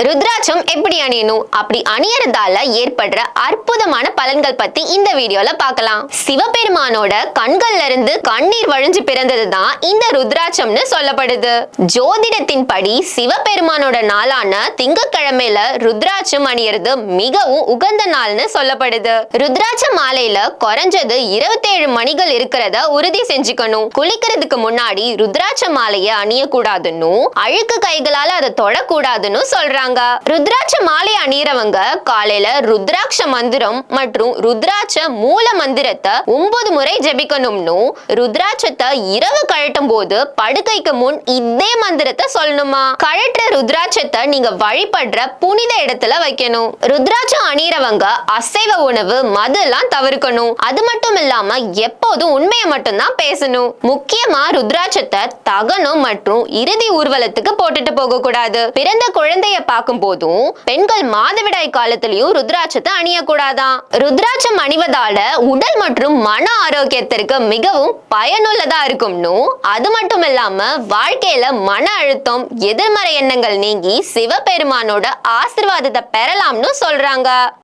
ருத்ராட்சம் எப்படி அணியணும், அப்படி அணியறதால ஏற்படுற அற்புதமான பலன்கள் பத்தி இந்த வீடியோல பார்க்கலாம். சிவபெருமானோட கண்கள்ல இருந்து கண்ணீர் வழிஞ்சு பிறந்ததுதான் இந்த ருத்ராட்சம்னு சொல்லப்படுது. ஜோதிடத்தின் படி சிவபெருமானோட நாளான திங்கட்கிழமையில ருத்ராட்சம் அணியறது மிகவும் உகந்த நாள்னு சொல்லப்படுது. ருத்ராட்ச மாலையில குறைஞ்சது 27 மணிகள் இருக்கிறத உறுதி செஞ்சுக்கணும். குளிக்கிறதுக்கு முன்னாடி ருத்ராட்ச மாலைய அணியக்கூடாதுன்னு, அழுக்கு கைகளால அதை தொடக்கூடாதுன்னு சொல்றாங்க. ருத்ராட்ச மாலை அணியறவங்க காலையில ருத்ராட்ச மந்திரம் மற்றும் ருத்ராட்ச மூல மந்திரத்தை 9 முறை ஜெபிக்கணும்னு, ருத்ராட்சத்தை இரவு கழட்டும் போது படுக்கைக்கு முன் இதே மந்திரத்தை சொல்லணுமா. கழற்ற ருத்ராட்சத்தை நீங்க வழிபடுற புனித இடத்துல வைக்கணும். ருத்ராட்சம் அணியறவங்க அசைவ உணவு, மது எல்லாம் தவிர்க்கணும். அது மட்டும் இல்லாம எப்போதும் உண்மையை மட்டும்தான் பேசணும். முக்கியமா ருத்ராட்சத்தை தகனம் மற்றும் இறுதி ஊர்வலத்துக்கு போட்டுட்டு போக கூடாது. பிறந்த குழந்தைய பார்க்கும் போதும் பெண்கள் மாதவிடாய் காலத்திலயும் ருத்ராட்சத்தை அணியக்கூடாதான். ருத்ராட்சம் அணிவதால உடல் மற்றும் மன ஆரோக்கியத்திற்கு மிகவும் பயனுள்ளதா இருக்கும்னு, அது மட்டும் இல்லாம வாழ்க்கையில மன அழுத்தம், எதிர்மறை எண்ணங்கள் நீங்கி சிவபெருமானோட ஆசீர்வாதத்தை பெறலாம்னு சொல்றாங்க.